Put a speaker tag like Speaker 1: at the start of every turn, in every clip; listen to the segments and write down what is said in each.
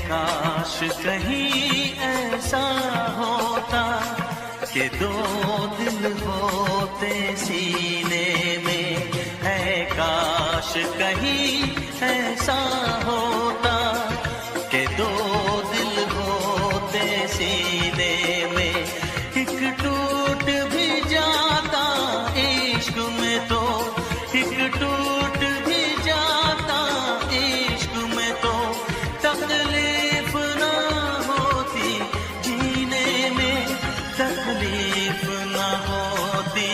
Speaker 1: काश कहीं ऐसा होता कि दो दिल होते सीने में, है काश कहीं ऐसा होता कि दो दिल होते सीने में। एक टूट भी जाता इश्क में तो, एक टूट भी जाता इश्क में तो, तकलीफ ना होती जीने में, तकलीफ ना होती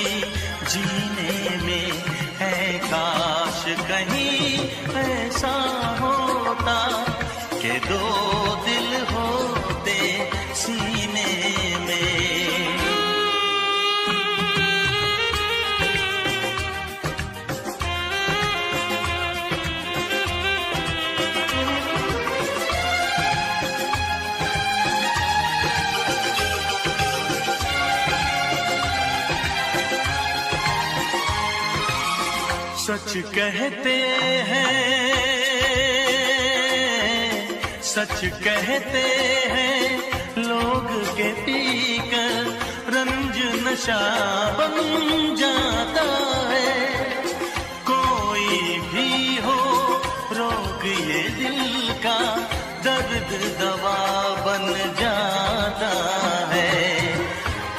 Speaker 1: जीने में। है काश कहीं ऐसा होता कि दो दिल होते सीने में। सच कहते हैं, सच कहते हैं लोग के पीकर रंज नशा बन जाता है। कोई भी हो रोग ये दिल का, दर्द दवा बन जाता है।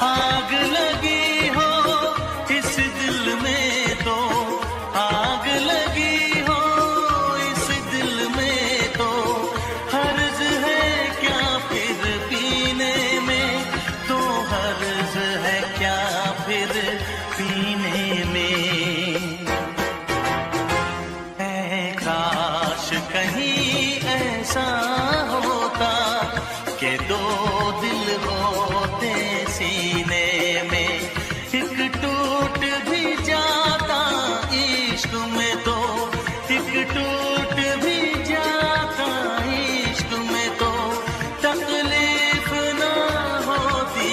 Speaker 1: आग लगी हो इस दिल में तो, आग लगी हो इस दिल में तो, हर्ज है क्या फिर पीने में, तो हर्ज है क्या फिर पीने में। है काश कहीं ऐसा होता कि दो दिल होते सीने में। एक टूट भी जाता इश्क में तो, एक टूट भी जाता इश्क में तो, तकलीफ ना होती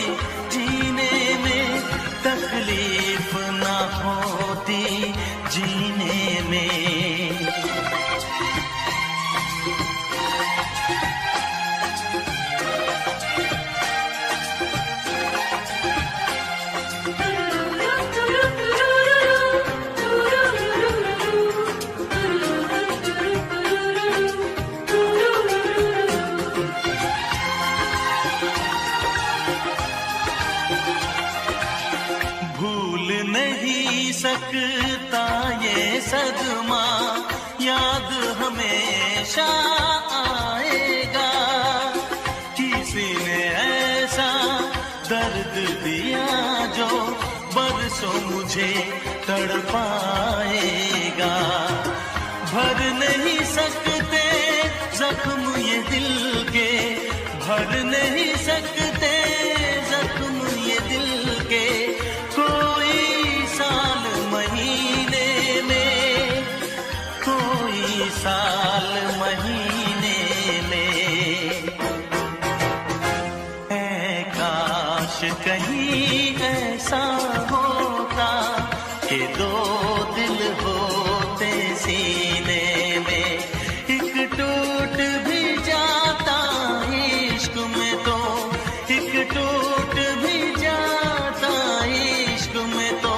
Speaker 1: जीने में, तकलीफ ना होती जीने में। भूल नहीं सकता ये सदमा, याद हमेशा आएगा। किसी ने ऐसा दर्द दिया जो बरसों मुझे तड़पाएगा। भर नहीं सकते जख्म ये दिल के, भर नहीं सकते जख्म ये दिल के। कोई साल महीने में, कोई साल महीने में। है काश कहीं ऐसा होता कि दो दिल होते सीने में। एक टूट भी जाता इश्क में तो, एक टूट भी जाता इश्क में तो,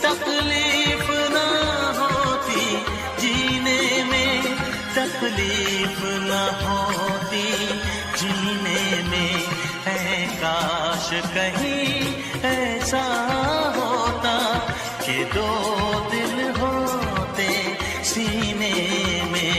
Speaker 1: तकलीफ ना होती जीने में, तकलीफ ना होती जीने में। है काश कहीं ऐसा होता कि दो दिल होते सीने में।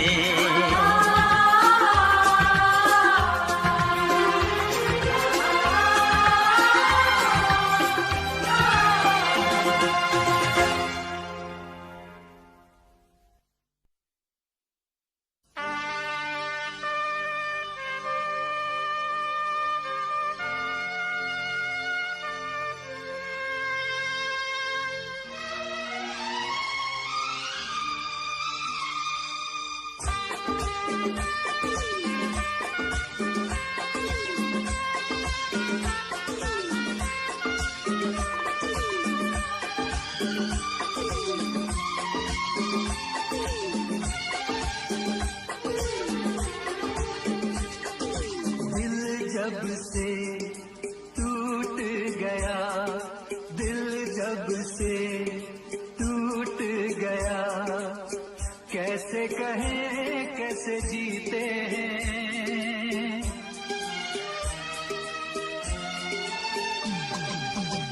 Speaker 2: कैसे कहें कैसे जीते हैं।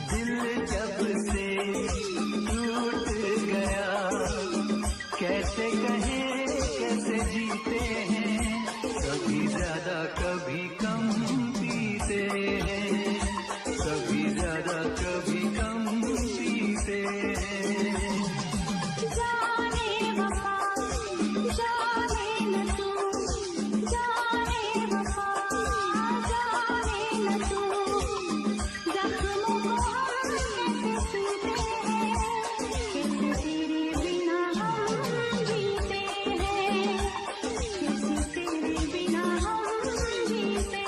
Speaker 2: दिल जब से टूट गया, कैसे कहें कैसे जीते हैं। कभी ज्यादा कभी कम पीते हैं, कभी ज्यादा कभी कम पीते हैं।
Speaker 3: जाने वफा जाने न तू, जाने वफा जाने न तू, जख्मों को हम कैसे सीते हैं, कैसे तेरे बिना हम जीते हैं, कैसे तेरे बिना हम जीते हैं।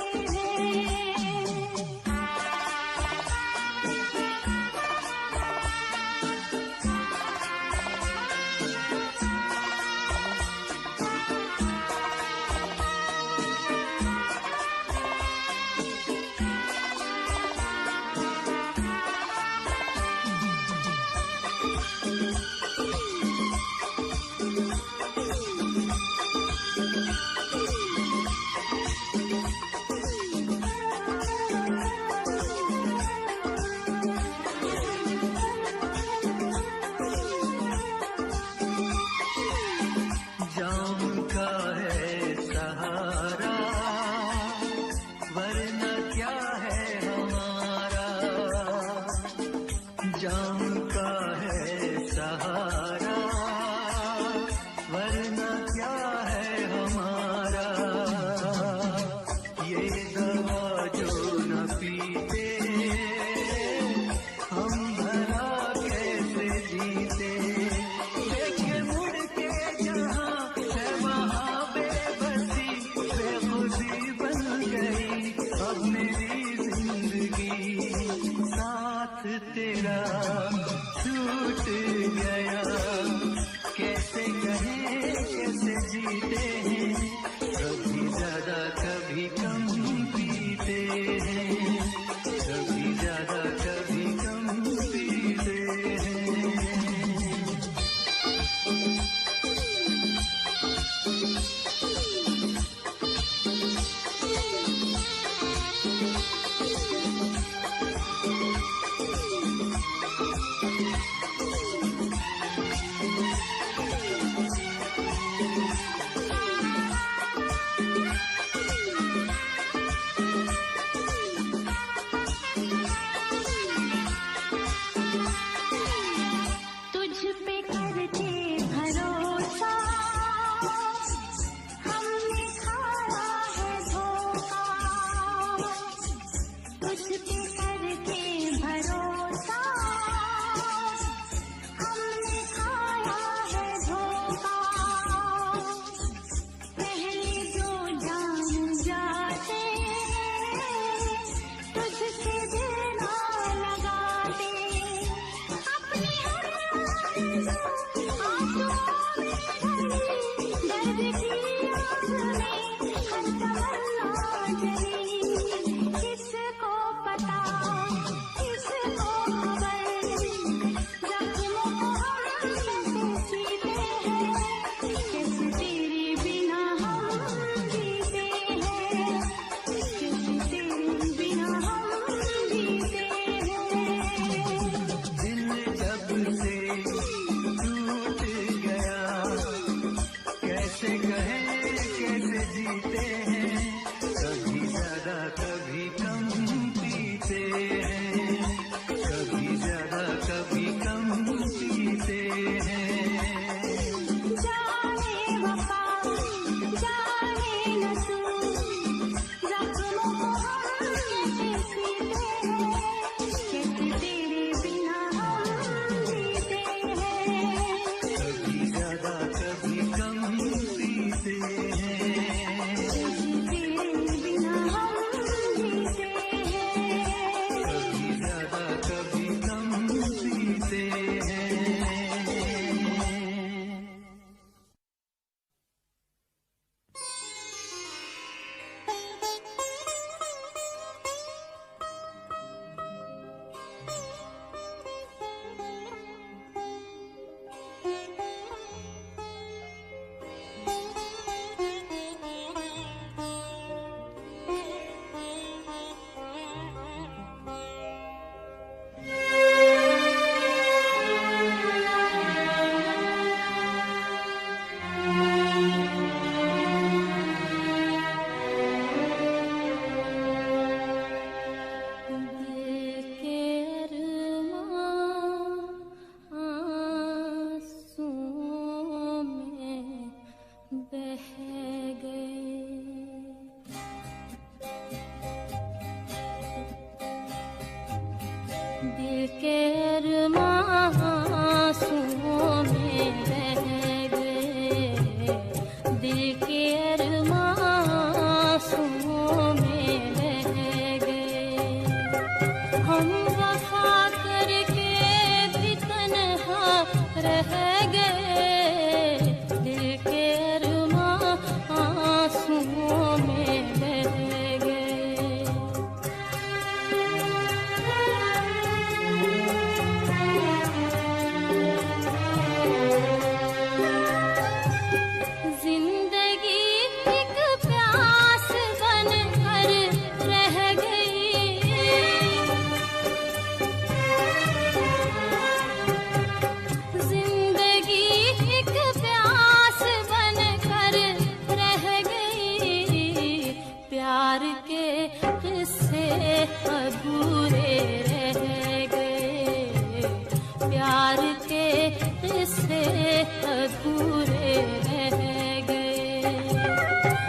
Speaker 3: अधूरे रह गए।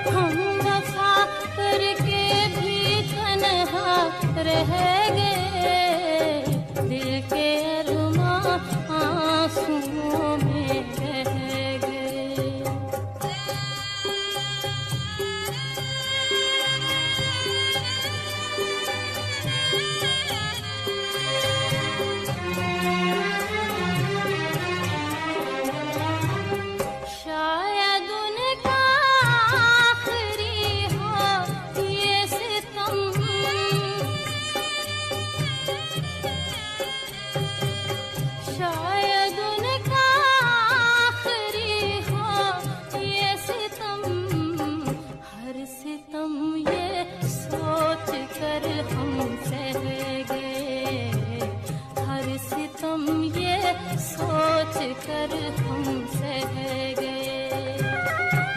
Speaker 3: हम वफा करके भी तन्हा रह गए, दिल के अरमां आंसुओं में रह गए। शायद उनका आखिरी हो ये सितम, शायद उनका आखिरी हो ये सितम। हर सितम ये सोच कर हम सह गए, हर सितम ये सोच कर हम सह गए।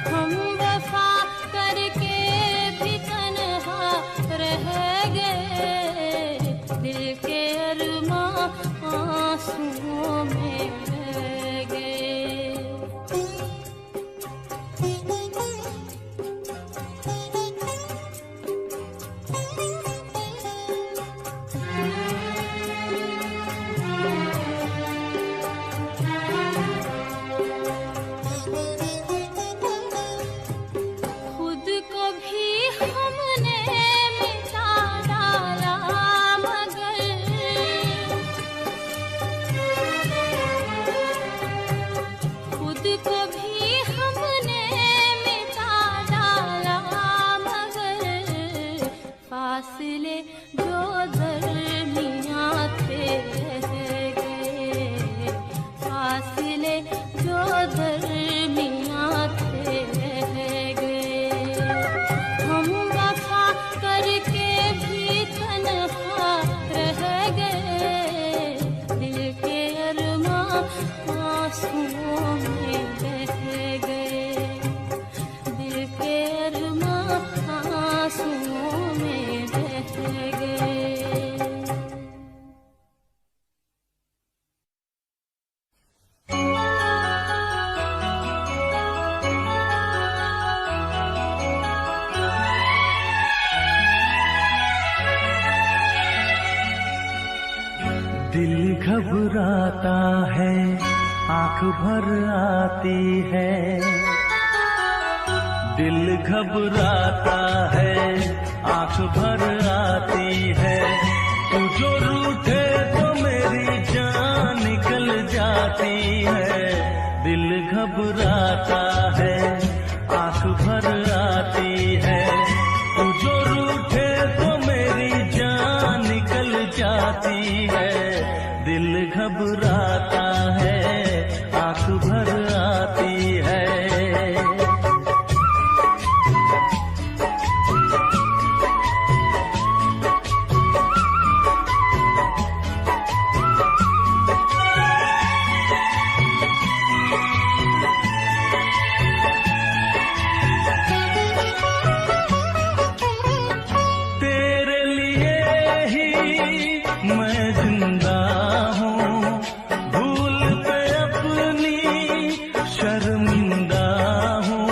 Speaker 3: हम वफा करके भी तन्हा रह गए, दिल के अरमां आंसुओं में रह गए। खुद को भी हमने मिटा डाला, मगर खुद को भी हमने मिटा डाला, मगर फासले जो दरमियां थे रह गए, फासले जो दरमियां थे रह गए। हम वफा करके भी तन्हा रह गए, दिल के अरमां आंसुओं में बह गए, दिल के अरमां आंसुओं में बह गए।
Speaker 2: दिल घबराता है, आंख भर आती है। दिल घबराता है, आंख भर आती है। तू जो रूठे तो मेरी जान निकल जाती है। दिल घबराता है, आंख भर आती है। तू जो रूठे तो मेरी जान निकल जाती है। दिल घबराता है, आंख भर आती है। तेरे लिए ही मैं जिंदा हूँ, भूल पे अपनी शर्मिंदा हूँ।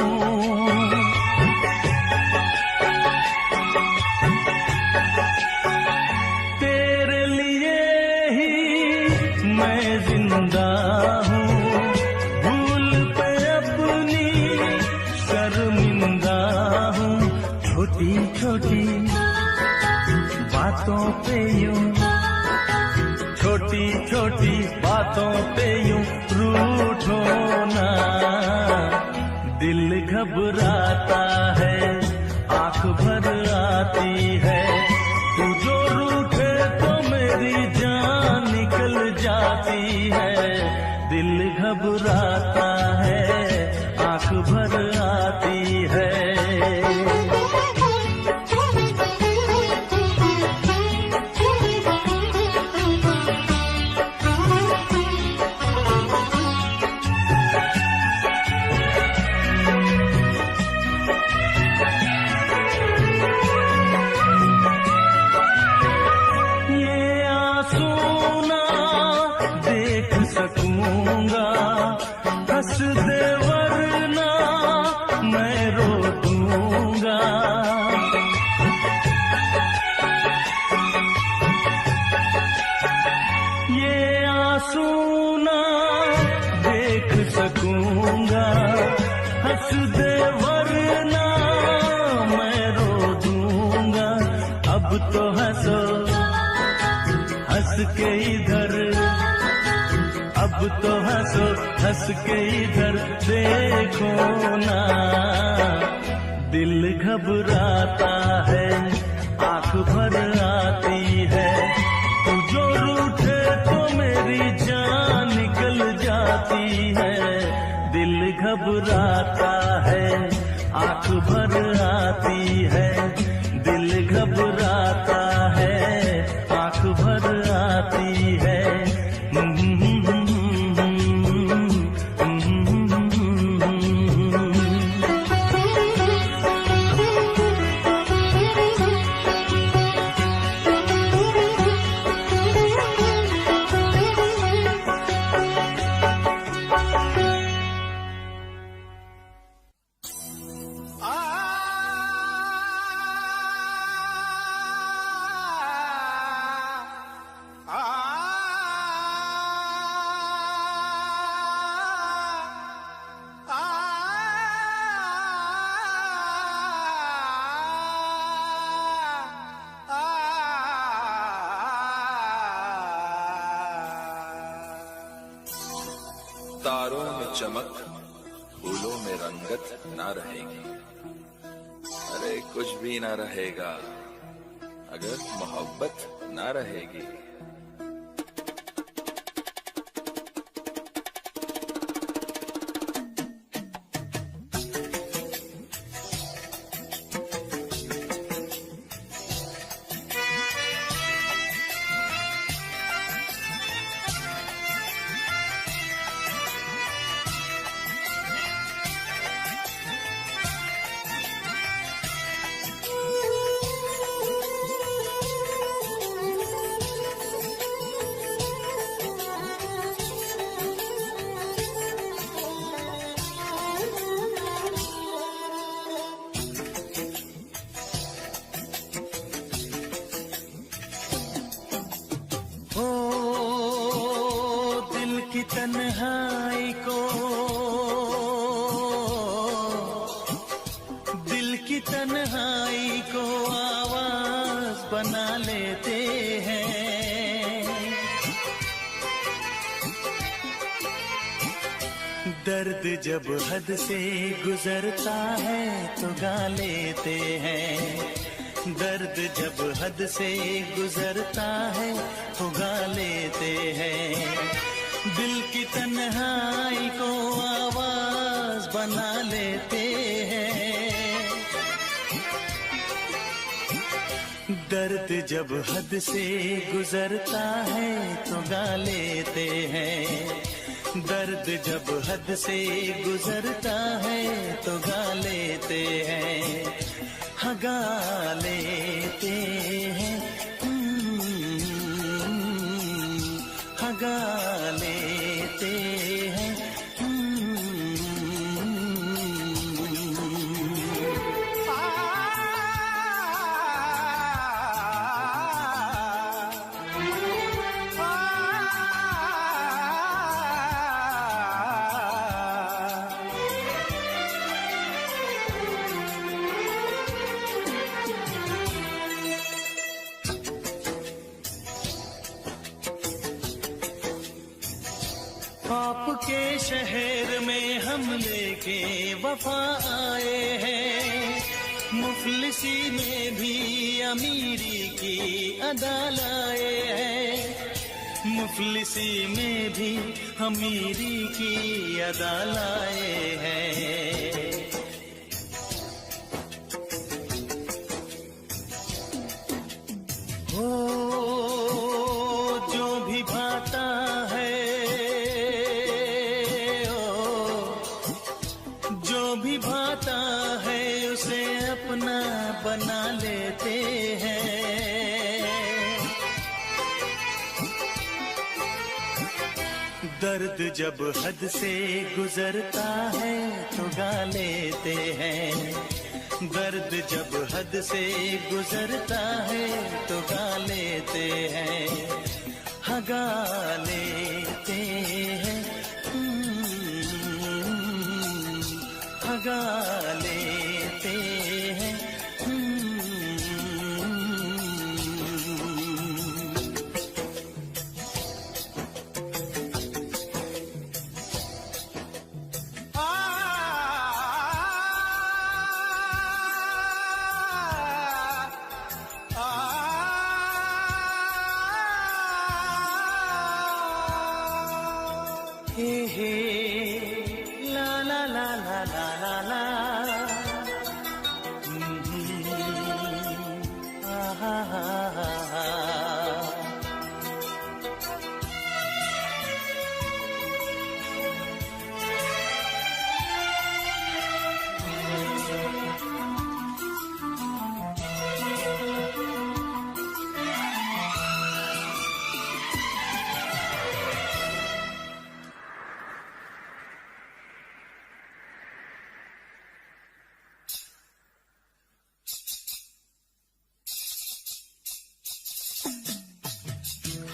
Speaker 2: तेरे लिए ही मैं जिंदा हूँ, भूल पे अपनी शर्मिंदा हूँ। छोटी छोटी बातों पे यूं, छोटी छोटी बातों पे यूं रूठो ना। दिल घबराता है, आंख भर आती है। तू जो रूठे तो मेरी जान निकल जाती है। दिल घबराता है, आंख भर आती है। हंस दे अब तो हंसो, हंस के इधर देखो ना। दिल घबराता है, आंख भर आती है, तू जो रूठे तो मेरी जान निकल जाती है। दिल घबराता है, आंख भर आती है, दिल घबराता है, आंख भर आती है।
Speaker 4: तारों में चमक, फूलों में रंगत ना रहेगी। अरे कुछ भी ना रहेगा अगर मोहब्बत ना रहेगी।
Speaker 2: तन्हाई को, दिल की तन्हाई को आवाज बना लेते हैं। दर्द जब हद से गुजरता है तो गा लेते हैं। दर्द जब हद से गुजरता है तो गा लेते हैं। दिल की तन्हाई को आवाज बना लेते हैं। दर्द जब हद से गुजरता है तो गा लेते हैं। दर्द जब हद से गुजरता है तो गा लेते हैं। हाँ गा लेते हैं, हाँ गा लेते हैं। आपके शहर में हम लेके वफा आए हैं। मुफलिसी में भी अमीरी की अदा लाए हैं। मुफलिसी में भी अमीरी की अदा लाए हैं। हो जो भी भाता है, भाता है उसे अपना बना लेते हैं। दर्द जब हद से गुजरता है तो गा लेते हैं। दर्द जब हद से गुजरता है तो गा लेते हैं। हाँ गा लेते हैं, गा लेते हैं। ला ला हा हा हा।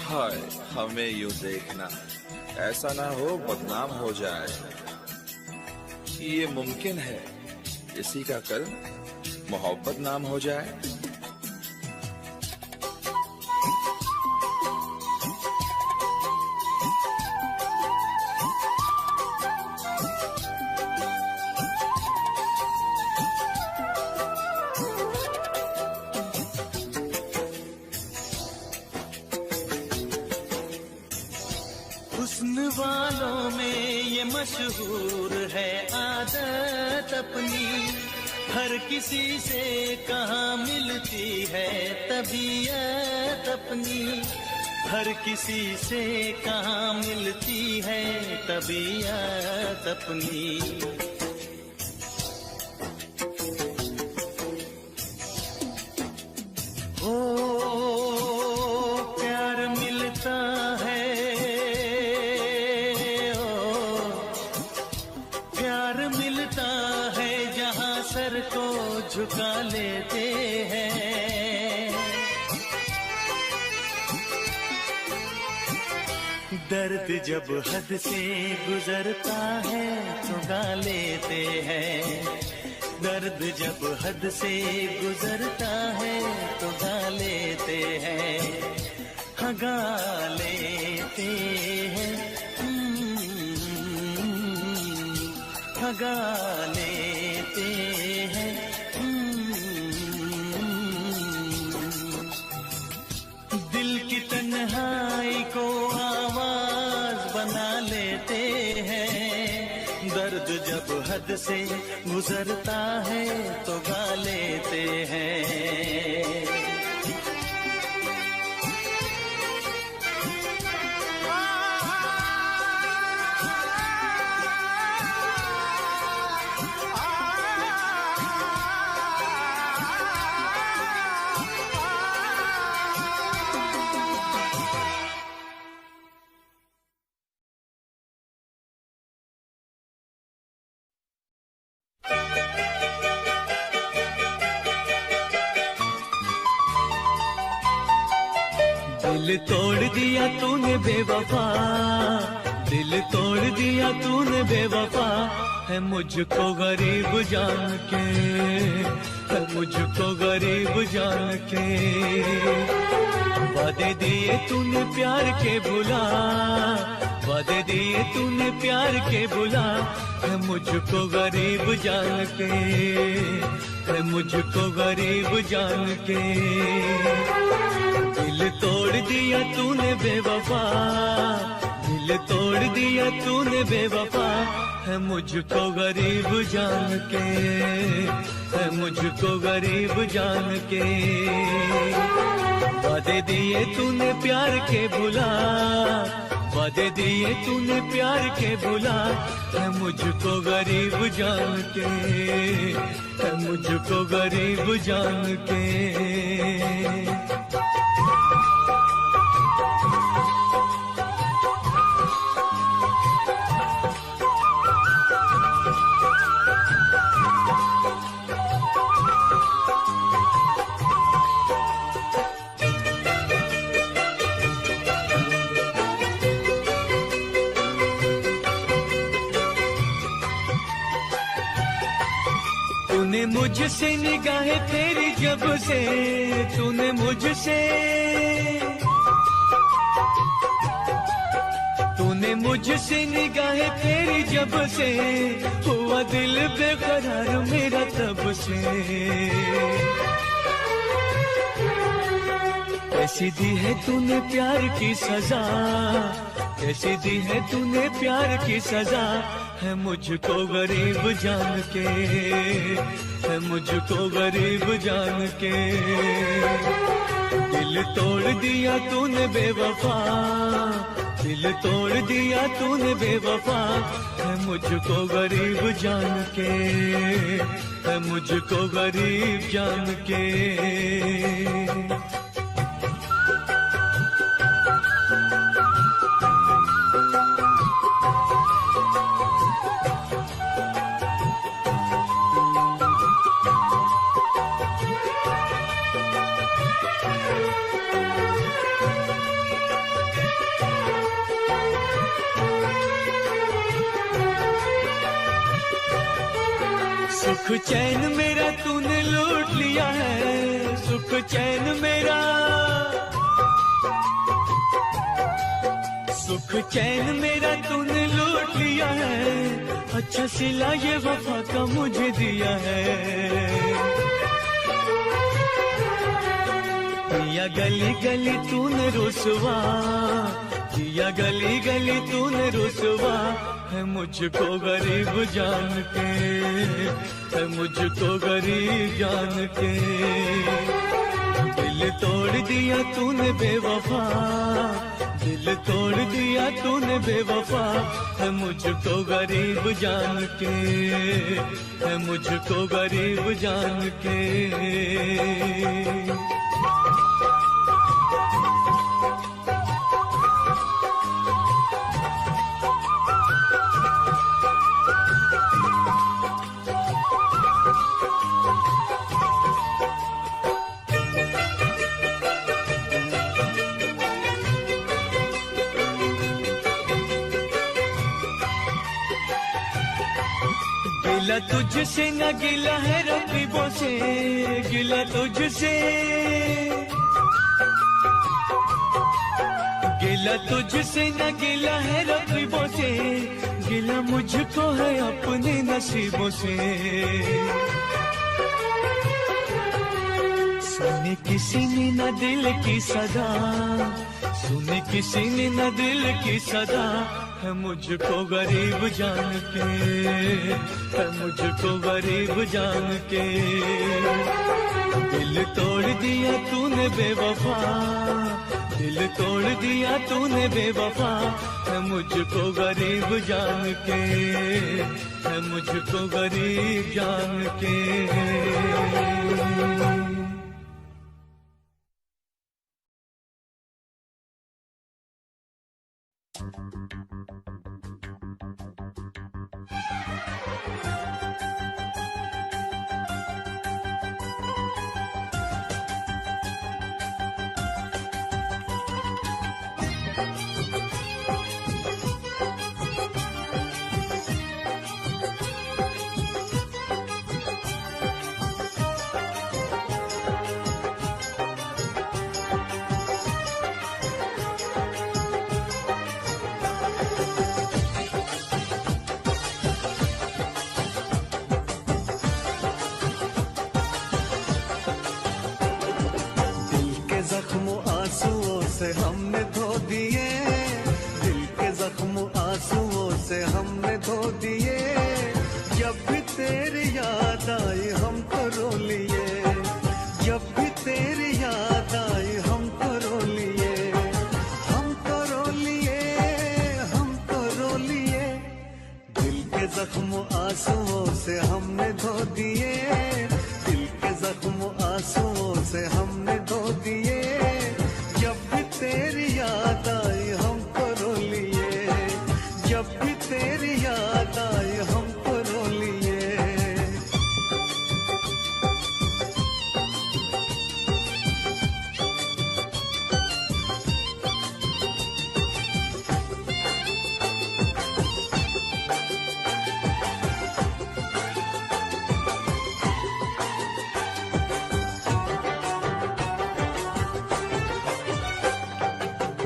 Speaker 4: हाय हमें यूं देखना, ऐसा ना हो बदनाम हो जाए। ये मुमकिन है किसी का कल मोहब्बत नाम हो जाए।
Speaker 2: हुस्न वालों में ये मशहूर है आदत अपनी, हर किसी से कहाँ मिलती है तबीयत अपनी, हर किसी से कहाँ मिलती है तबीयत अपनी। ओ प्यार मिलता है, सर को झुका लेते हैं। दर्द जब हद से गुजरता है तो गा लेते हैं, दर्द जब हद से गुजरता है तो गा लेते हैं, हाँ गा लेते हैं, हाँ गा लेते हैं। दिल की तन्हाई को आवाज बना लेते हैं, दर्द जब हद से गुजरता है तो गा लेते हैं। दिल तोड़ दिया तूने बेवफा, दिल तोड़ दिया तूने बेवफा, है मुझको गरीब जान के, है मुझको गरीब जान के। वादे दिए तूने प्यार के भुला, वादे दिए तूने प्यार के भुला, है मुझको गरीब जान के, है मुझको गरीब जान के। दिल तोड़ दिया तूने बेवफा, दिल तोड़ दिया तूने बेवफा, है मुझको गरीब जान के, है मुझको गरीब जान के। वादे दिए तूने प्यार के भुला, वादे दिए तूने प्यार के भुला, है मुझको गरीब जान के, है मुझको गरीब जान के। तूने मुझसे निगाहें तेरी जब से, तूने मुझसे, तूने मुझसे निगाहें तेरी जब से, हुआ दिल बेकरार मेरा तब से। कैसी दी है तूने प्यार की सजा, कैसी दी है तूने प्यार की सजा, है मुझको गरीब जान के, है मुझको गरीब जान के। दिल तोड़ दिया तूने बेवफा, दिल तोड़ दिया तूने बेवफा, है मुझको गरीब जान के, है मुझको गरीब जान के। सुख चैन मेरा तूने लूट लिया है, सुख चैन मेरा, सुख चैन मेरा तूने लूट लिया है। अच्छा सिला ये वफा का मुझे दिया है। किया गली गली तूने रुसवा, किया गली गली तूने रुसवा, है मुझको गरीब जान के, है मुझको गरीब जान के। दिल तोड़ दिया तूने बेवफा, दिल तोड़ दिया तूने बेवफा, है मुझको गरीब जान के, है मुझको गरीब जान के। गिला तुझसे न गिला है रकीबों से, गिला तुझसे, गिला तुझसे न गिला है रकीबों से, गिला मुझको है अपने नसीबों से। सुनी किसी ने न दिल की सदा, सुनी किसी ने न दिल की सदा, है मुझको गरीब जान के, है मुझको गरीब जान के। दिल तोड़ दिया तूने बेवफा, दिल तोड़ दिया तूने बेवफा, है मुझको गरीब जान के, है मुझको गरीब जान के।
Speaker 5: हमने धो दिए, दिल के जख्म आंसुओं से हमने धो दिए। जब भी तेरी याद आई हमको रो लिए, जब भी तेरी याद आई हमको रो लिए, हमको रो लिए, हमको रो लिए। दिल के जख्म आंसुओं से हमने धो दिए, दिल के जख्म आंसुओं से हमने धो दिए। जब भी तेरी याद आई हमको रो लिए, जब भी तेरी याद आई हमको रो लिए।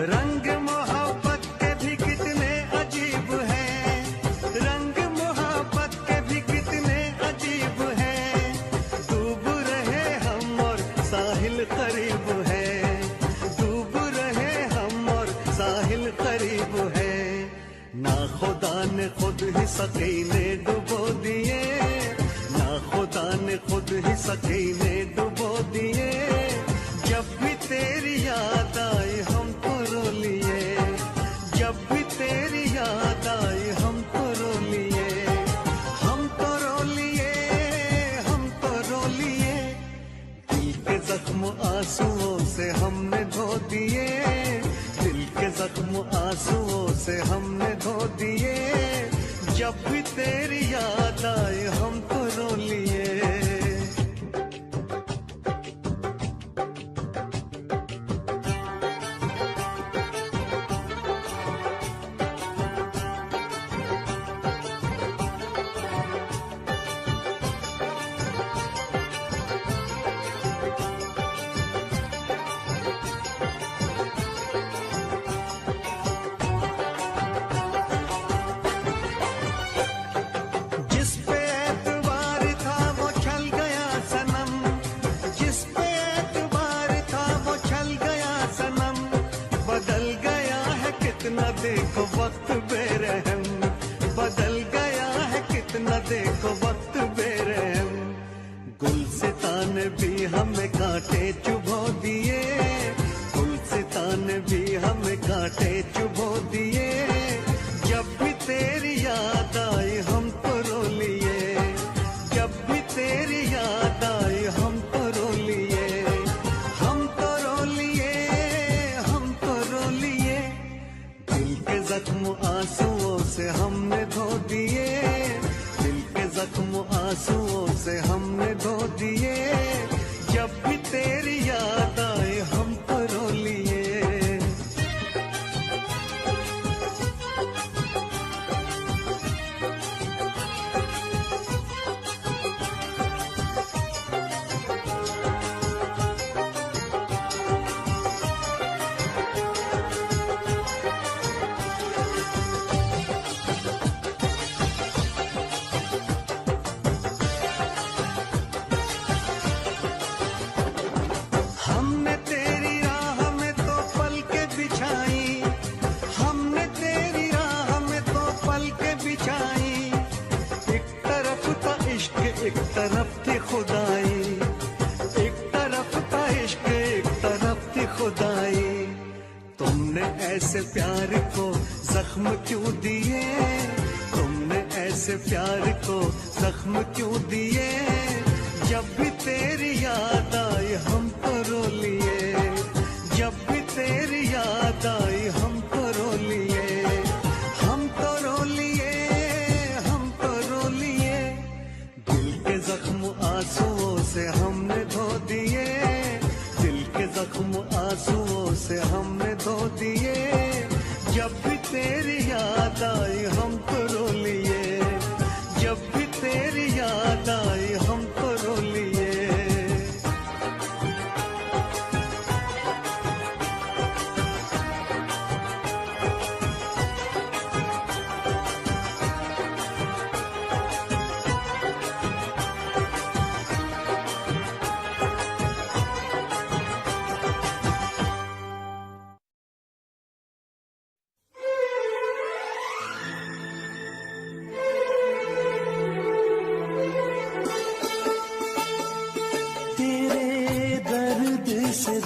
Speaker 5: रंग मोहब्बत के भी कितने अजीब हैं, रंग मोहब्बत के भी कितने अजीब हैं। डूब रहे हम और साहिल करीब है, डूब रहे हम और साहिल करीब है। ने खुद ही सकीने डुबो दिए, ना खुदा ने खुद ही सकीने डुबो दिए। जब भी तेरी याद आई हमको रो लिए, जब भी तेरी याद आई हमको रो लिए, हम तो रो लिए, हम तो रो लिए। दिल के जख्म आंसुओं से हमने धो दिए, दिल के जख्म आंसुओं से हमने धो दिए। जब भी तेरी याद आई हमको रो लिए। देखो वक्त बेरहम, बदल गया है कितना देखो वक्त बेरहम। गुलसितां ने भी हमें कांटे चुभो दिए, गुलसितां ने भी हमें कांटे चुभो दिए। जब भी तेरी याद आई हम तो रो लिए, जब भी तेरी याद आई हम तो रो लिए, हम तो रो लिए, हम तो रो लिए। दिल के जख्म आंसुओं से हमने धो दिए, दिल के जख्म आंसुओं से हमने धो दिए। जब भी तेरी याद आए हम तो रो लिए। हमने तेरी राह में तो पलकें बिछाई, हमने तेरी राह में तो पलकें बिछाई। एक तरफ था इश्क एक तरफ थी खुदाई, एक तरफ था इश्क एक तरफ थी खुदाई। तुमने ऐसे प्यार को जख्म क्यों दिए, तुमने ऐसे प्यार को जख्म क्यों दिए। जब भी तेरी याद आई हम तो रो लिए, जब भी तेरी याद आई हम तो रो लिए, हम तो रो लिए, हम तो रो लिए। दिल के जख्म आंसुओं से हमने धो दिए, दिल के जख्म आंसुओं से हमने धो दिए। जब भी तेरी याद आई हम तो रो लिए, जब भी तेरी याद आई हम तो रो लिए।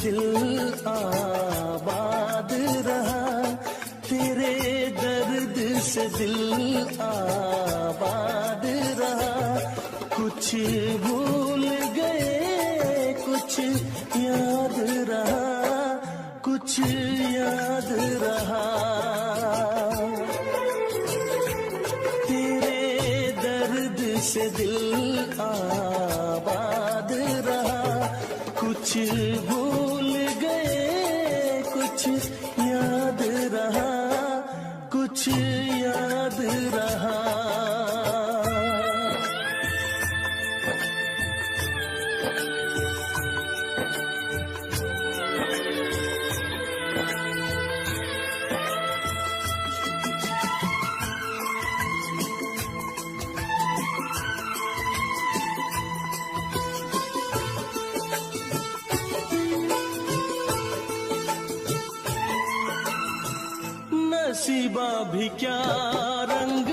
Speaker 2: दिल आबाद रहा, तेरे दर्द से दिल आबाद रहा। कुछ भूल गए कुछ याद रहा, कुछ याद रहा। तेरे दर्द से दिल आबाद रहा। कुछ भूल गए कुछ याद रहा, कुछ याद रहा। नसीबा भी क्या रंग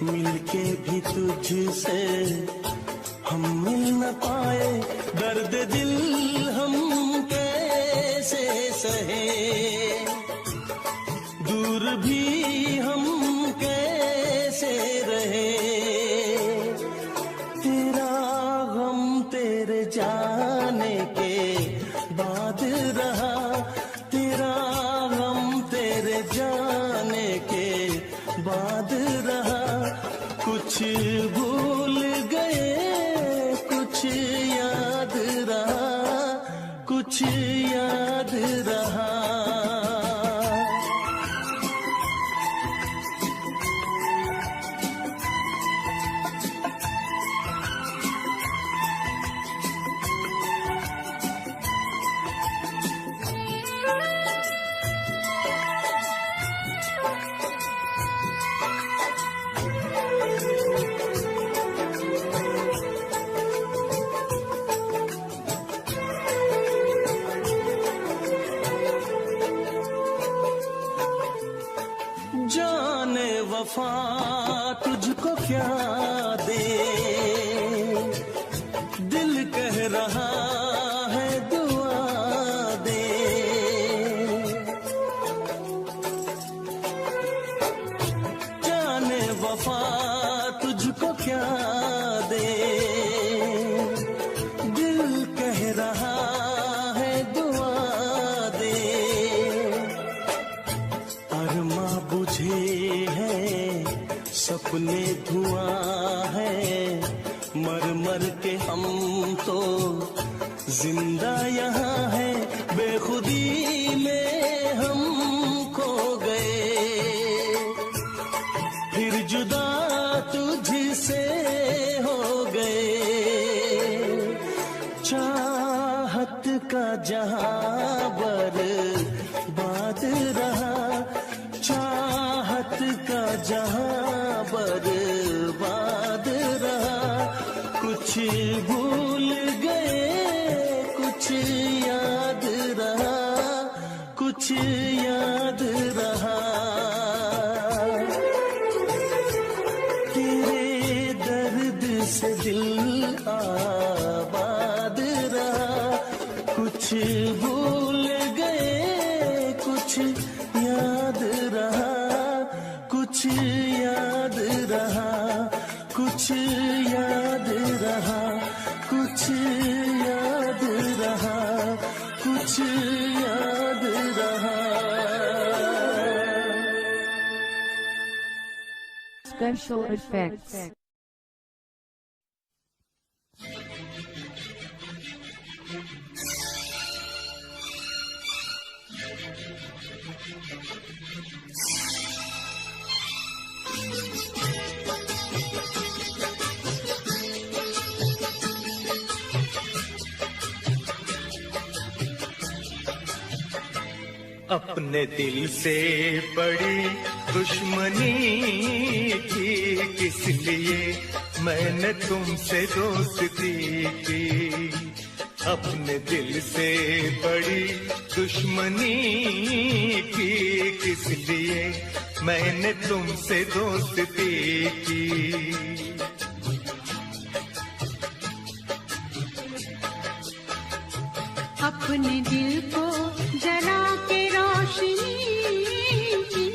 Speaker 1: मिलके भी तुझसे हम मिल न पाए, दर्द दिल हम कैसे सहे, दूर भी हम कैसे रहे। तेरा गम तेरे जाने के बाद रहा, तेरा गम तेरे जाने के बाद रहा। कुछ भूल गए कुछ याद रहा, कुछ याद रहा। जाने वफा तुझको क्या दे, दिल कह रहा है दुआ दे। जाने वफा तुझको क्या दे, दिल कह रहा है दुआ दे। अरमा बुझे हैं सपने धुआं है, मर मर के हम तो जिंदा यहाँ है। बेखुदी में हम खो गए, फिर जुदा तुझसे हो गए। चाहत का जहां बर्बाद रहा, चाहत का जहां बर्बाद रहा। कुछ भूल गए कुछ याद रहा, कुछ याद रहा। तेरे दर्द से दिल आबाद रहा। कुछ भूल गए कुछ याद रहा, कुछ याद रहा, कुछ याद रहा, कुछ याद रहा, कुछ याद रहा।
Speaker 6: Special effects.
Speaker 2: अपने दिल से बड़ी दुश्मनी थी, किस लिए मैंने तुमसे दोस्ती की। अपने दिल से बड़ी दुश्मनी की, किस लिए मैंने तुमसे दोस्ती की।
Speaker 3: अपने दिल को जला के रोशनी की,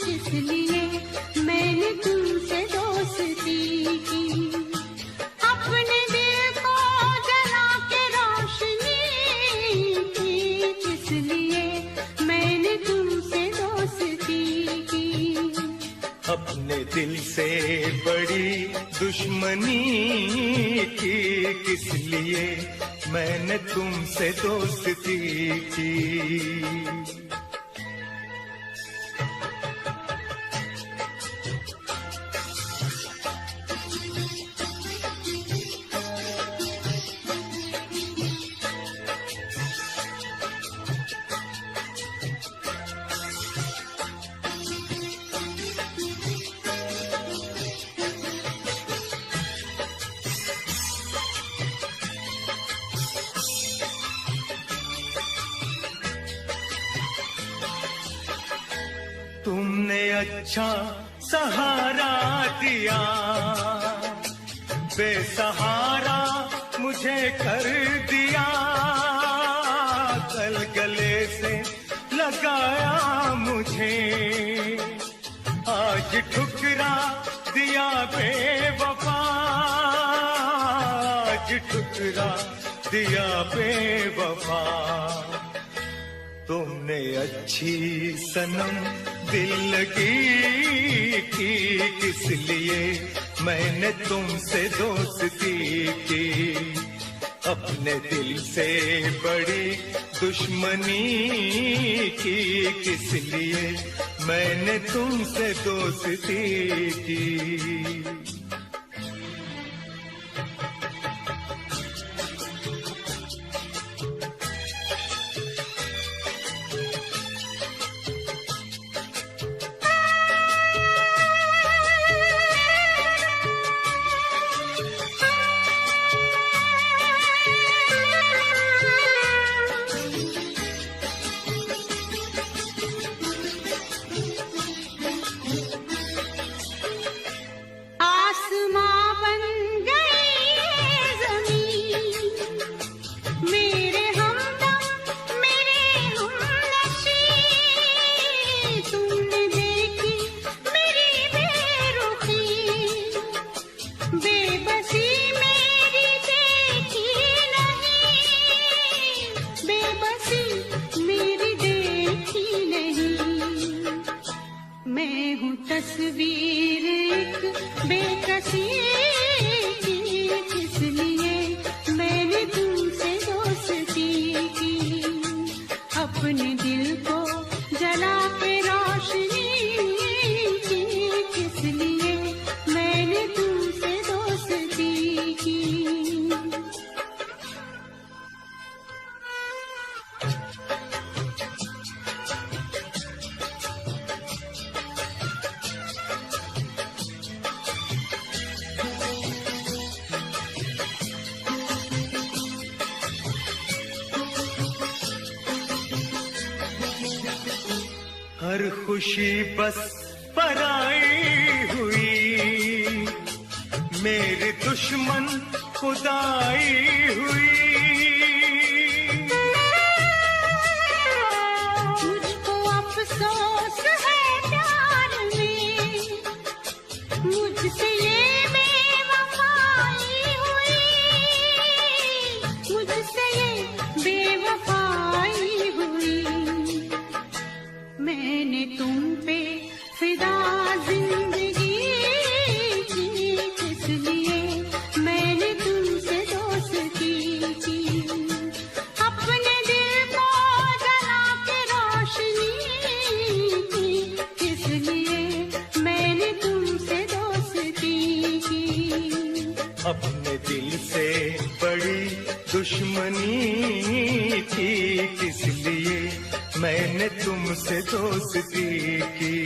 Speaker 3: किस लिए मैंने तुमसे दोस्ती की। अपने दिल को जला के रोशनी की, किस लिए मैंने तुमसे दोस्ती की।
Speaker 2: अपने दिल से बड़ी दुश्मनी की, किस लिए मैंने तुमसे दोस्ती की। तुमने अच्छा
Speaker 5: सहारा दिया, बेसहारा मुझे कर दिया, गल गले से लगाया मुझे, आज ठुकरा दिया बेवफा, आज ठुकरा दिया बेवफा। तुमने अच्छी सनम दिल लगी की, किस लिए मैंने तुमसे दोस्ती की, अपने दिल से बड़ी दुश्मनी की, किस लिए मैंने तुमसे दोस्ती की।
Speaker 3: तस्वीर एक बेकसी की, किस लिए मैंने तुमसे दोस्ती की, अपने दिल को जला के रोशनी की, किस लिए मैंने तुमसे दोस्ती की।
Speaker 5: हर खुशी बस पराई हुई, मेरे दुश्मन खुदाई हुई,
Speaker 3: मुझको अफसोस है प्यार में, मुझसे ये बेवफाई हुई, मुझसे ये बेवफाई हुई, मैंने तुम पे फिदा जिंदगी की, किस लिए मैंने तुमसे दोस्ती की, अपने दिल को जला के रोशनी की, किस लिए मैंने तुमसे दोस्ती की,
Speaker 5: अपने दिल से बड़ी दुश्मनी की, किस लिए मैंने तुमसे दोस्ती की।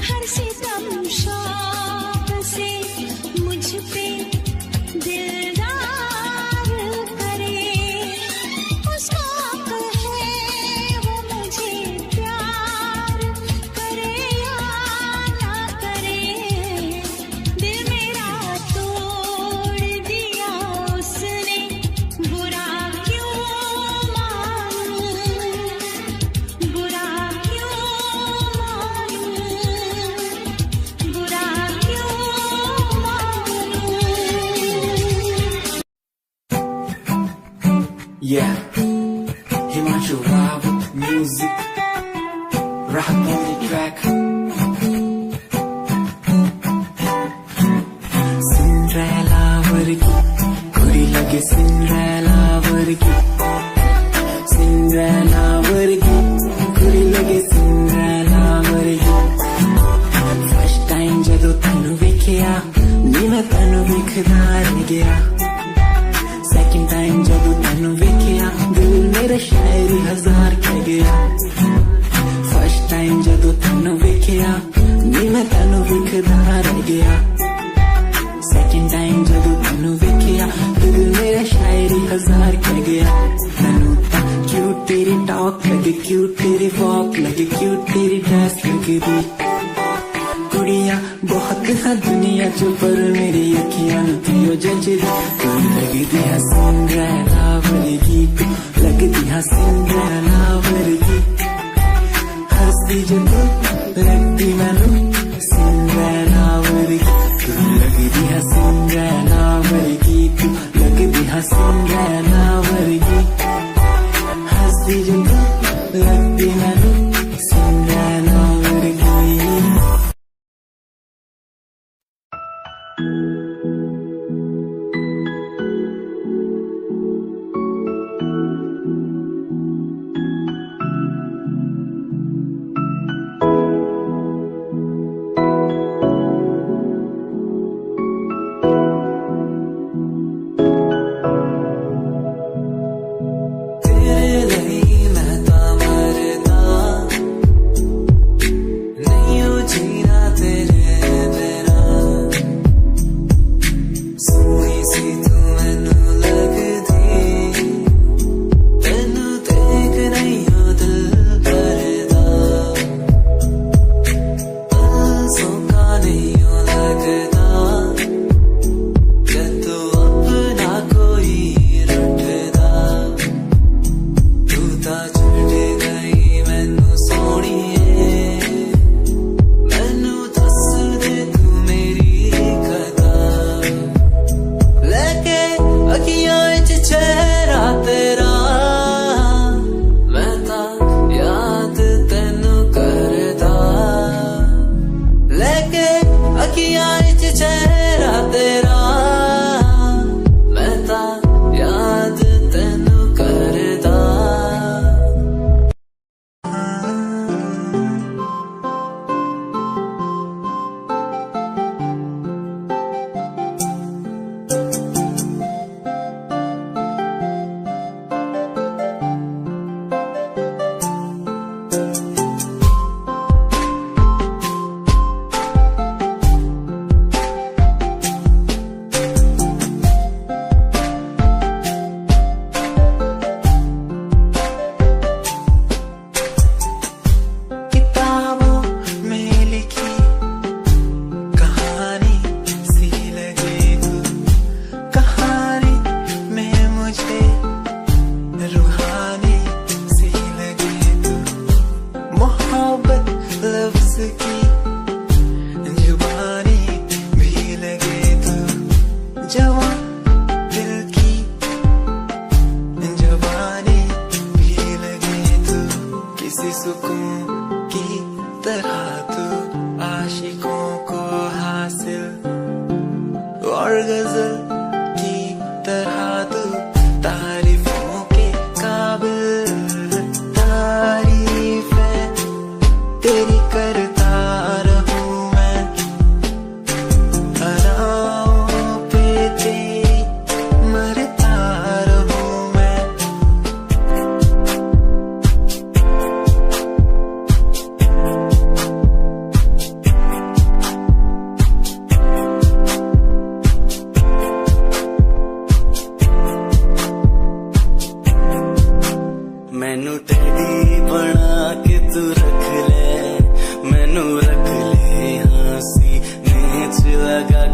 Speaker 3: हर सितम शौक से मुझ पे दिलदार करे, उसको हक है वो मुझे प्यार करे या ना करे। दिल मेरा तोड़ दिया उसने, बुरा क्यों मानूं, बुरा क्यों मानूं, बुरा क्यों मानूं।
Speaker 7: Yeah, Himanshu Rao with music, rock on the track. Cinderella vargi, kuri lage Cinderella vargi, Cinderella vargi, kuri lage Cinderella vargi. First time jado tanu vekhya, ni main tanu vekhda reh gaya. Second time जब तैनू वेखिया, दिल मेरा शायरी हजार कह गया। First time जब तैनू वेखिया, नी मैं तैनू वेखदा रह गया। Second time जब तैनू वेखिया, दिल मेरा शायरी हजार कह गया। तैनू तां क्यूट तेरी टॉक लगे, क्यूट तेरी वॉक लगे, क्यूट तेरी ड्रेस लगे दी। कुड़ियां बहुत है दुनिया च, पर मेरी अखियां नूं पियो जचदी। तू लगदी है सिंड्रेला वर्गी, तू लगदी है सिंड्रेला वर्गी। हंसदी जो तू लगदी मैनू सिंड्रेला वर्गी। तू लगदी है सिंड्रेला वर्गी, तू लगदी है सिंड्रेला वर्गी। हंसदी जो तू लगदी मैनू सिंड्रेला वर्गी।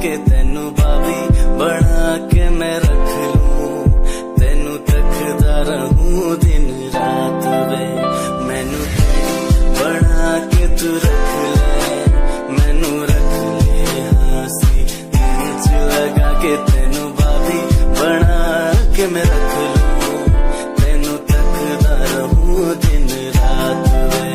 Speaker 1: के तेनू भाभी बना के मैं रख लूं, तेनू तकदा रहूं दिन रात वे। मैनू बना के तू रख ले, मैनू रख ले हंसी च लगा के तेनू भाभी बना के मैं रख लूं, तेनू तकदा रहूं दिन रात वे।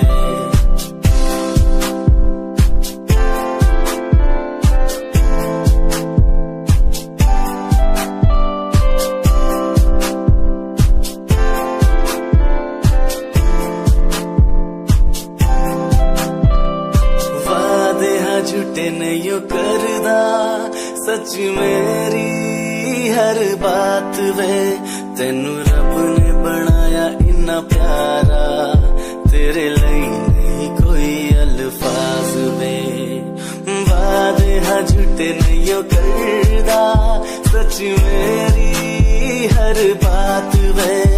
Speaker 1: झूठे नहीं करदा सच मेरी हर बात वे। तेनू रब ने बनाया इन्ना प्यारा, तेरे लिए नहीं कोई अल्फाज वे। वादे हाँ झूठे नहीं करदा सच मेरी हर बात वे।